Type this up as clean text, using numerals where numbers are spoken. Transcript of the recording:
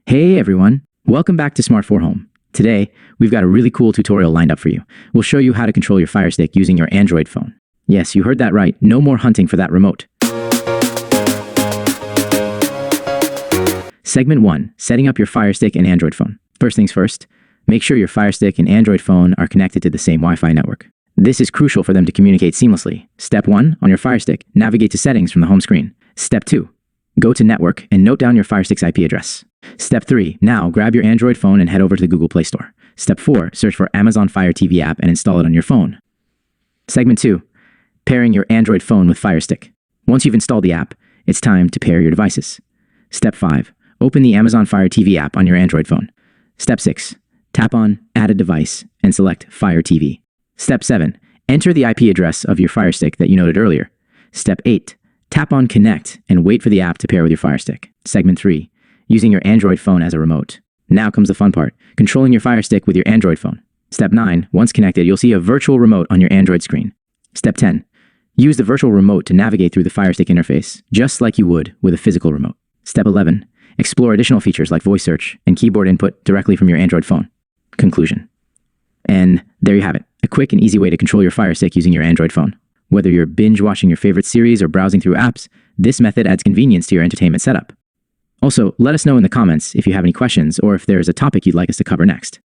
Hey everyone, welcome back to Smart 4 Home. Today, we've got a really cool tutorial lined up for you. We'll show you how to control your FireStick using your Android phone. Yes, you heard that right, no more hunting for that remote. Segment 1, setting up your FireStick and Android phone. First things first, make sure your FireStick and Android phone are connected to the same Wi-Fi network. This is crucial for them to communicate seamlessly. Step 1, on your FireStick, navigate to Settings from the home screen. Step 2, go to Network and note down your FireStick's IP address. Step 3, now grab your Android phone and head over to the Google Play Store. Step 4, search for Amazon Fire TV app and install it on your phone. Segment 2, pairing your Android phone with FireStick. Once you've installed the app, it's time to pair your devices. Step 5, open the Amazon Fire TV app on your Android phone. Step 6, tap on Add a Device and select Fire TV. Step 7, enter the IP address of your FireStick that you noted earlier. Step 8, tap on Connect and wait for the app to pair with your FireStick. Segment 3, using your Android phone as a remote. Now comes the fun part, controlling your FireStick with your Android phone. Step 9, once connected, you'll see a virtual remote on your Android screen. Step 10, use the virtual remote to navigate through the FireStick interface, just like you would with a physical remote. Step 11, explore additional features like voice search and keyboard input directly from your Android phone. Conclusion. And there you have it, a quick and easy way to control your FireStick using your Android phone. Whether you're binge watching your favorite series or browsing through apps, this method adds convenience to your entertainment setup. Also, let us know in the comments if you have any questions or if there is a topic you'd like us to cover next.